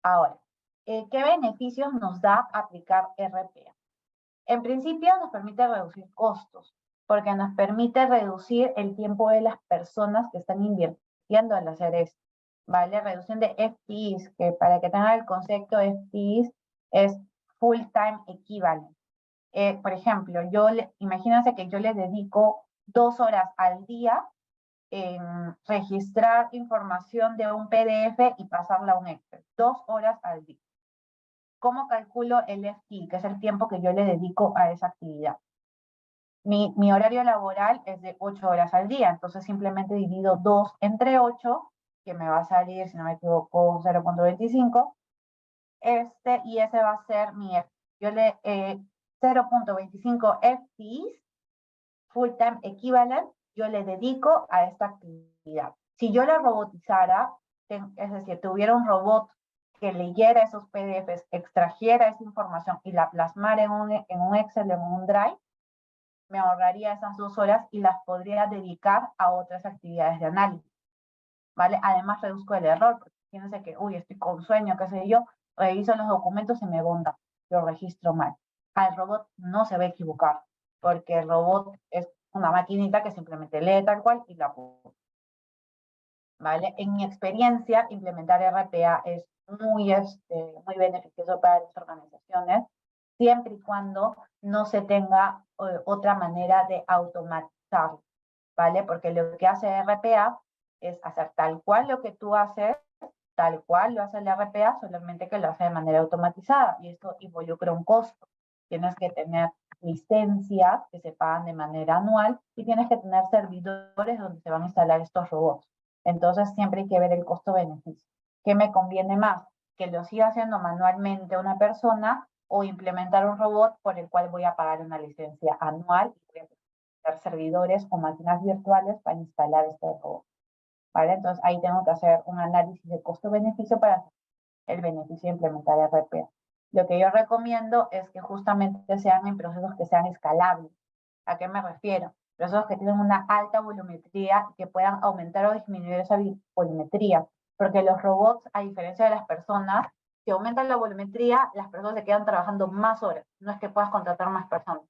Ahora, ¿qué beneficios nos da aplicar RPA? En principio nos permite reducir costos, porque nos permite reducir el tiempo de las personas que están invirtiendo al hacer esto, ¿vale? Reducción de FTEs, que para que tengan el concepto FTEs es Full Time Equivalent. Por ejemplo, imagínense que yo le dedico 2 horas al día en registrar información de un PDF y pasarla a un Excel. 2 horas al día. ¿Cómo calculo el FTE, que es el tiempo que yo le dedico a esa actividad? Mi horario laboral es de 8 horas al día, entonces simplemente divido 2 entre 8, que me va a salir, si no me equivoco, 0.25, y ese va a ser mi FTE. 0.25 FTEs, Full Time Equivalent, yo le dedico a esta actividad. Si yo la robotizara, es decir, tuviera un robot que leyera esos PDFs, extrajera esa información y la plasmara en un Excel, en un Drive, me ahorraría esas 2 horas y las podría dedicar a otras actividades de análisis, ¿vale? Además, reduzco el error, porque fíjense que, estoy con sueño, qué sé yo, reviso los documentos y me bonda, lo registro mal. Al robot no se va a equivocar, porque el robot es una maquinita que simplemente lee tal cual y la apunta, ¿vale? En mi experiencia, implementar RPA es muy beneficioso para las organizaciones, siempre y cuando no se tenga otra manera de automatizarlo, ¿vale? Porque lo que hace RPA es hacer tal cual lo que tú haces, tal cual lo hace el RPA, solamente que lo hace de manera automatizada, y esto involucra un costo. Tienes que tener licencias que se pagan de manera anual y tienes que tener servidores donde se van a instalar estos robots. Entonces siempre hay que ver el costo-beneficio. ¿Qué me conviene más? ¿Que lo siga haciendo manualmente una persona o implementar un robot por el cual voy a pagar una licencia anual y voy a tener servidores o máquinas virtuales para instalar este robot? ¿Vale? Entonces ahí tengo que hacer un análisis de costo-beneficio para hacer el beneficio de implementar RPA. Lo que yo recomiendo es que justamente sean en procesos que sean escalables. ¿A qué me refiero? Procesos que tienen una alta volumetría y que puedan aumentar o disminuir esa volumetría. Porque los robots, a diferencia de las personas, si aumentan la volumetría, las personas se quedan trabajando más horas. No es que puedas contratar más personas.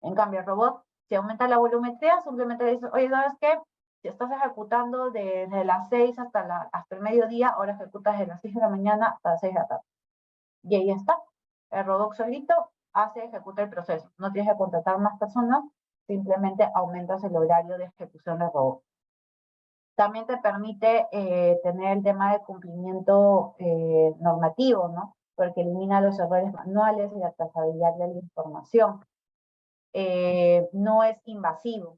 En cambio, el robot, si aumenta la volumetría, simplemente le dices, oye, ¿sabes qué? Si estás ejecutando desde las 6 hasta el mediodía, ahora ejecutas desde las 6 de la mañana hasta las 6 de la tarde. Y ahí está. El robot solito ejecuta el proceso. No tienes que contratar más personas, simplemente aumentas el horario de ejecución del robot. También te permite tener el tema de cumplimiento normativo, ¿no? Porque elimina los errores manuales y la trazabilidad de la información. No es invasivo.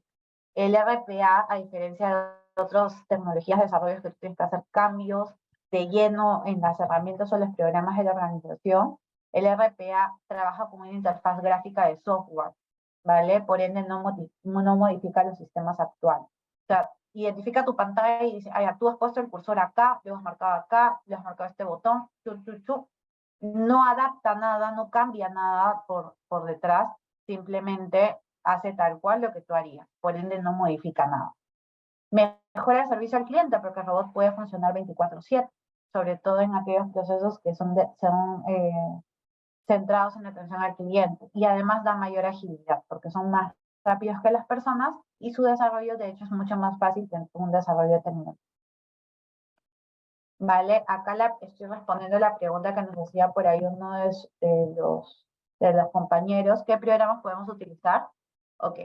El RPA, a diferencia de otras tecnologías de desarrollo que tienes que hacer cambios de lleno en las herramientas o los programas de la organización, el RPA trabaja con una interfaz gráfica de software, ¿vale? Por ende, no modifica los sistemas actuales. O sea, identifica tu pantalla y dice, tú has puesto el cursor acá, lo has marcado acá, le has marcado este botón, no adapta nada, no cambia nada por detrás, simplemente hace tal cual lo que tú harías, por ende no modifica nada. Mejora el servicio al cliente porque el robot puede funcionar 24/7, sobre todo en aquellos procesos que son centrados en la atención al cliente, y además da mayor agilidad porque son más rápidos que las personas y su desarrollo de hecho es mucho más fácil que un desarrollo tecnológico. Vale, acá estoy respondiendo la pregunta que nos hacía por ahí uno de los compañeros. ¿Qué programas podemos utilizar? Ok.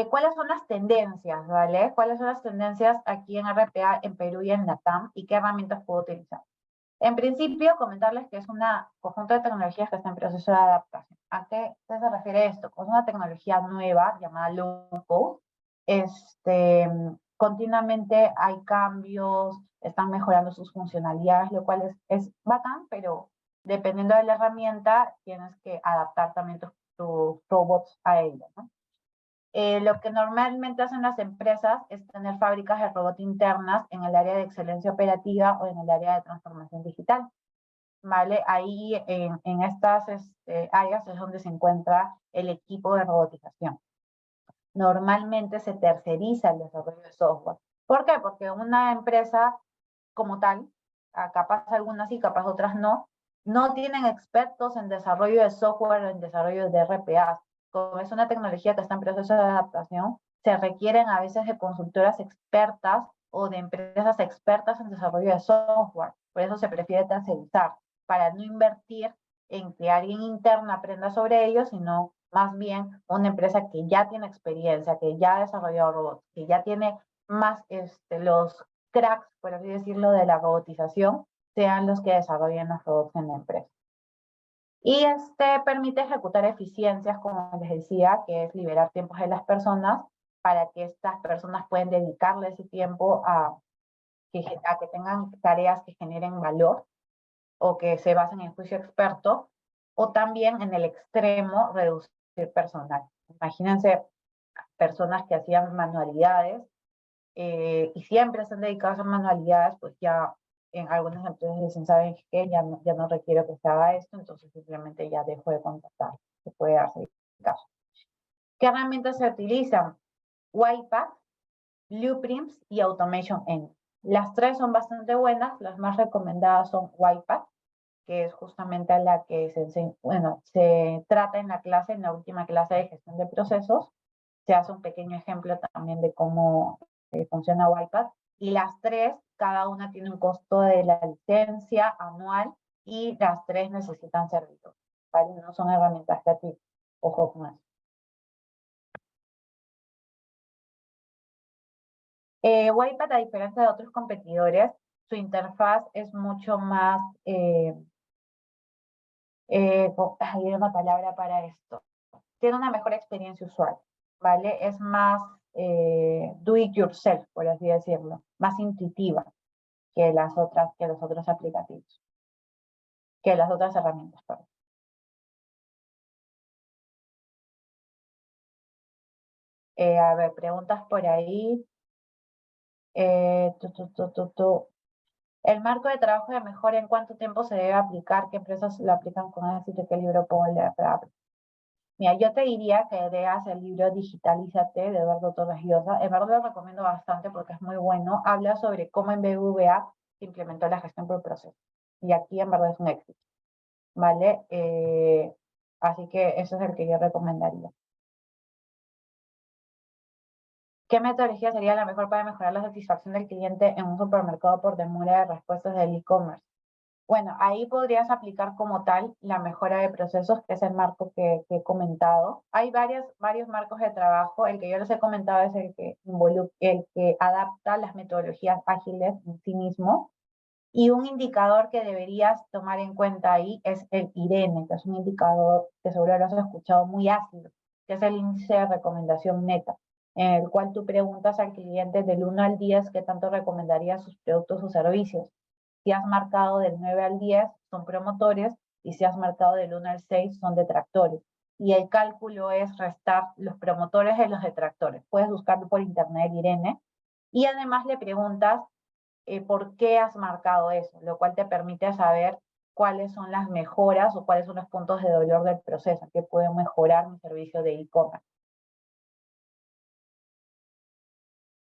¿Cuáles son las tendencias, vale? ¿Cuáles son las tendencias aquí en RPA, en Perú y en LATAM? ¿Y qué herramientas puedo utilizar? En principio, comentarles que es un conjunto de tecnologías que está en proceso de adaptación. ¿A qué se refiere esto? Es una tecnología nueva llamada low-code. Continuamente hay cambios, están mejorando sus funcionalidades, lo cual es bacán, pero dependiendo de la herramienta, tienes que adaptar también tus robots a ella, ¿no? Lo que normalmente hacen las empresas es tener fábricas de robot internas en el área de excelencia operativa o en el área de transformación digital, ¿vale? Ahí en estas áreas es donde se encuentra el equipo de robotización. Normalmente se terceriza el desarrollo de software. ¿Por qué? Porque una empresa como tal, capaz algunas sí, capaz otras no, no tienen expertos en desarrollo de software o en desarrollo de RPA. Como es una tecnología que está en proceso de adaptación, se requieren a veces de consultoras expertas o de empresas expertas en desarrollo de software. Por eso se prefiere tercerizar, para no invertir en que alguien interno aprenda sobre ello, sino más bien una empresa que ya tiene experiencia, que ya ha desarrollado robots, que ya tiene más los cracks, por así decirlo, de la robotización, sean los que desarrollen los robots en la empresa. Y permite ejecutar eficiencias, como les decía, que es liberar tiempos de las personas para que estas personas puedan dedicarle ese tiempo a que tengan tareas que generen valor o que se basen en juicio experto, o también en el extremo reducir personal. Imagínense personas que hacían manualidades y siempre se han dedicado a hacer manualidades, pues ya en algunas empresas dicen, ¿saben qué? Ya no requiero que se haga esto, entonces simplemente ya dejo de contratar. Se puede hacer el caso. ¿Qué herramientas se utilizan? Whitepath, Blueprints y Automation Engine. Las tres son bastante buenas, las más recomendadas son Whitepath, que es justamente la que se trata en la clase, en la última clase de gestión de procesos. Se hace un pequeño ejemplo también de cómo funciona Whitepath. Y las tres, cada una tiene un costo de la licencia anual y las tres necesitan servidor, ¿vale? No son herramientas gratuitas. Ojo con eso. Whitepath, a diferencia de otros competidores, su interfaz es mucho más, hay una palabra para esto, tiene una mejor experiencia usual, ¿vale? Es más do it yourself, por así decirlo, más intuitiva que los otros aplicativos, que las otras herramientas, perdón. A ver, preguntas por ahí. El marco de trabajo de mejora, ¿en cuánto tiempo se debe aplicar? ¿Qué empresas lo aplican con éxito? ¿Qué libro puedo leer? Mira, yo te diría que leas el libro Digitalízate de Eduardo Torres Llosa. En verdad lo recomiendo bastante porque es muy bueno. Habla sobre cómo en BBVA se implementó la gestión por proceso. Y aquí en verdad es un éxito, ¿vale? Así que eso es el que yo recomendaría. ¿Qué metodología sería la mejor para mejorar la satisfacción del cliente en un supermercado por demora de respuestas del e-commerce? Bueno, ahí podrías aplicar como tal la mejora de procesos, que es el marco que he comentado. Hay varios marcos de trabajo. El que yo les he comentado es el que adapta las metodologías ágiles en sí mismo. Y un indicador que deberías tomar en cuenta ahí es el IRENE, que es un indicador que seguro lo has escuchado, muy ácido, que es el índice de recomendación neta, en el cual tú preguntas al cliente del 1 al 10 qué tanto recomendaría sus productos o servicios. Si has marcado del 9 al 10 son promotores y si has marcado del 1 al 6 son detractores. Y el cálculo es restar los promotores de los detractores. Puedes buscarlo por internet, Irene, y además le preguntas por qué has marcado eso, lo cual te permite saber cuáles son las mejoras o cuáles son los puntos de dolor del proceso, que puedo mejorar mi servicio de e-commerce.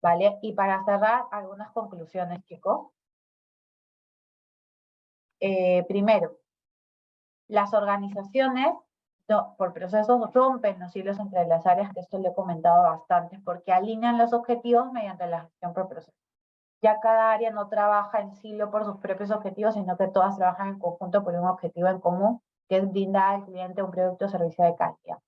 ¿Vale? Y para cerrar, algunas conclusiones, chicos. Primero, las organizaciones por procesos rompen los hilos entre las áreas, que esto lo he comentado bastante, porque alinean los objetivos mediante la gestión por procesos. Ya cada área no trabaja en silo por sus propios objetivos, sino que todas trabajan en conjunto por un objetivo en común, que es brindar al cliente un producto o servicio de calidad.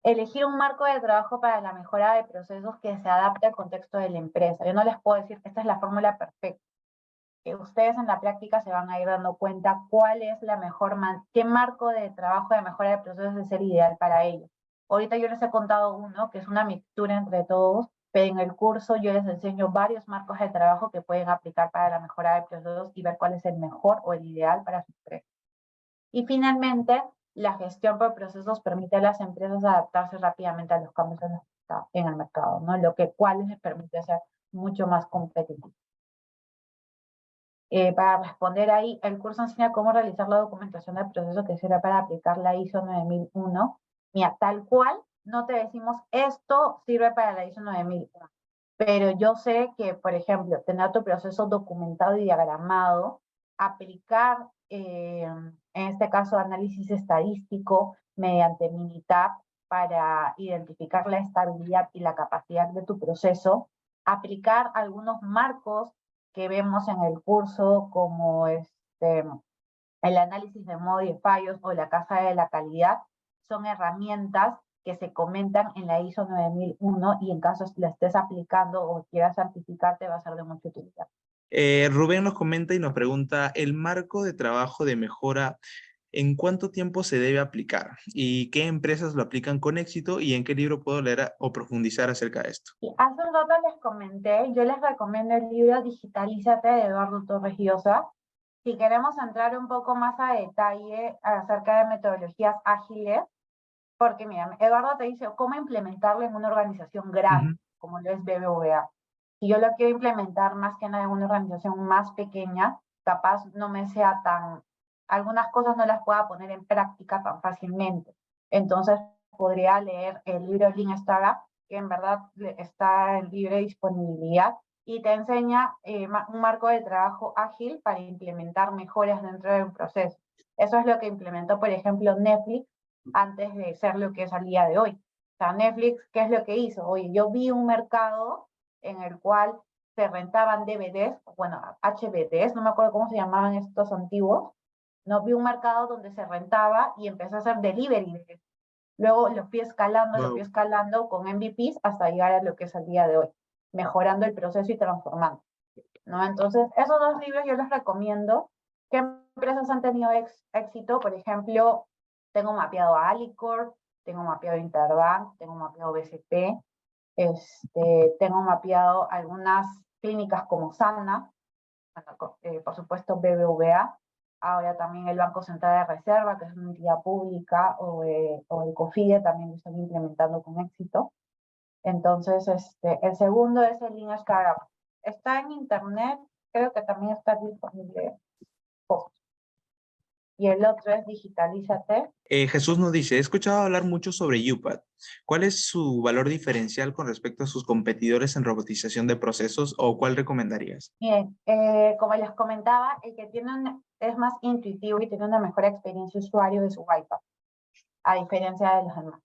Elegir un marco de trabajo para la mejora de procesos que se adapte al contexto de la empresa. Yo no les puedo decir que esta es la fórmula perfecta. Ustedes en la práctica se van a ir dando cuenta cuál es la mejor, qué marco de trabajo de mejora de procesos es el ideal para ellos. Ahorita yo les he contado uno, que es una mixtura entre todos, pero en el curso yo les enseño varios marcos de trabajo que pueden aplicar para la mejora de procesos y ver cuál es el mejor o el ideal para su empresa. Y finalmente, la gestión por procesos permite a las empresas adaptarse rápidamente a los cambios en el mercado, ¿no? Cual les permite ser mucho más competitivos. Para responder ahí, el curso enseña cómo realizar la documentación del proceso que sirve para aplicar la ISO 9001. Mira, tal cual, no te decimos esto sirve para la ISO 9001. Pero yo sé que, por ejemplo, tener tu proceso documentado y diagramado, aplicar en este caso análisis estadístico mediante Minitab para identificar la estabilidad y la capacidad de tu proceso, aplicar algunos marcos que vemos en el curso como el análisis de modo y de fallos o la caja de la calidad, son herramientas que se comentan en la ISO 9001 y en caso la estés aplicando o quieras certificarte va a ser de mucha utilidad. Rubén nos comenta y nos pregunta, ¿el marco de trabajo de mejora en cuánto tiempo se debe aplicar? ¿Y qué empresas lo aplican con éxito? ¿Y en qué libro puedo leer o profundizar acerca de esto? Y hace un rato les comenté, yo les recomiendo el libro Digitalízate de Eduardo Torres Llosa. Si queremos entrar un poco más a detalle acerca de metodologías ágiles, porque mira, Eduardo te dice cómo implementarlo en una organización grande, como lo es BBVA. Si yo lo quiero implementar más que nada en una organización más pequeña, capaz no me sea tan, algunas cosas no las pueda poner en práctica tan fácilmente. Entonces podría leer el libro Lean Startup, que en verdad está en libre disponibilidad y te enseña un marco de trabajo ágil para implementar mejoras dentro del proceso. Eso es lo que implementó, por ejemplo, Netflix antes de ser lo que es al día de hoy. O sea, Netflix, ¿qué es lo que hizo? Oye, yo vi un mercado en el cual se rentaban DVDs, bueno, HBDs, no me acuerdo cómo se llamaban estos antiguos, no vi un mercado donde se rentaba y empecé a hacer delivery. Luego lo fui escalando con MVPs hasta llegar a lo que es el día de hoy, mejorando el proceso y transformando, ¿no? Entonces, esos dos libros yo les recomiendo. ¿Qué empresas han tenido éxito? Por ejemplo, tengo mapeado a Alicorp, tengo mapeado Interbank, tengo mapeado BCP, tengo mapeado algunas clínicas como Sana, por supuesto BBVA, ahora también el Banco Central de Reserva, que es una entidad pública, o el COFIDE también lo están implementando con éxito. Entonces, el segundo es el Lean Startup. Está en internet, creo que también está disponible. Y el otro es Digitalízate. Jesús nos dice, he escuchado hablar mucho sobre UPAD. ¿Cuál es su valor diferencial con respecto a sus competidores en robotización de procesos o cuál recomendarías? Bien, como les comentaba, el que es más intuitivo y tiene una mejor experiencia de usuario es Wipa, a diferencia de los demás.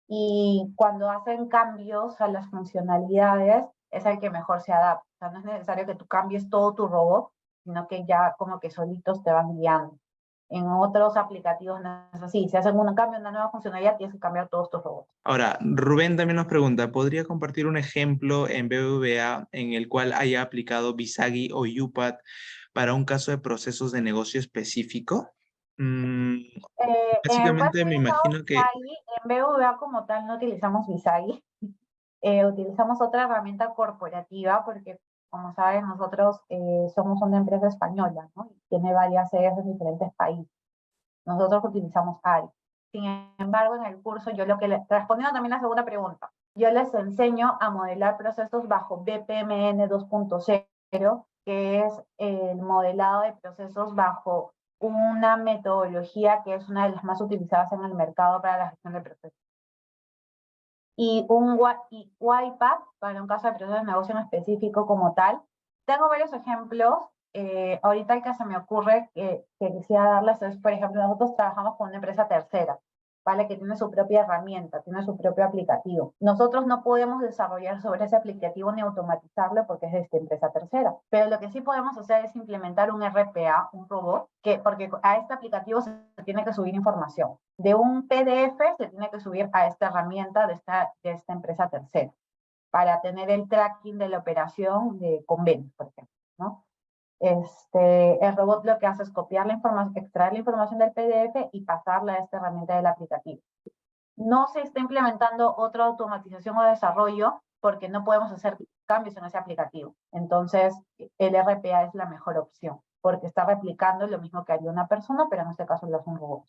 Y cuando hacen cambios a las funcionalidades, es el que mejor se adapta. O sea, no es necesario que tú cambies todo tu robot, sino que ya como que solitos te van guiando. En otros aplicativos no es así. Si hacen un cambio, una nueva funcionalidad, tienes que cambiar todos tus robots. Ahora, Rubén también nos pregunta, ¿podría compartir un ejemplo en BBVA en el cual haya aplicado Visagi o UPAD para un caso de procesos de negocio específico? En el cual Básicamente se me ha usado imagino que... Visagi, en BBVA como tal no utilizamos Visagi. Utilizamos otra herramienta corporativa porque, como saben, nosotros somos una empresa española, ¿no? Y tiene varias sedes en diferentes países. Nosotros utilizamos ARI. Sin embargo, en el curso, respondiendo también a la segunda pregunta, yo les enseño a modelar procesos bajo BPMN 2.0, que es el modelado de procesos bajo una metodología que es una de las más utilizadas en el mercado para la gestión de procesos. Y un YPAD, para un caso de proceso de negocio en específico como tal. Tengo varios ejemplos. Ahorita el que se me ocurre que quisiera darles es, por ejemplo, nosotros trabajamos con una empresa tercera, ¿vale? Que tiene su propia herramienta, tiene su propio aplicativo. Nosotros no podemos desarrollar sobre ese aplicativo ni automatizarlo porque es de esta empresa tercera. Pero lo que sí podemos hacer es implementar un RPA, un robot, porque a este aplicativo se tiene que subir información. De un PDF se tiene que subir a esta herramienta de esta empresa tercera para tener el tracking de la operación de convenios, por ejemplo, ¿no? El robot lo que hace es copiar la información, extraer la información del PDF y pasarla a esta herramienta del aplicativo. No se está implementando otra automatización o desarrollo porque no podemos hacer cambios en ese aplicativo. Entonces, el RPA es la mejor opción porque está replicando lo mismo que haría una persona, pero en este caso lo hace un robot.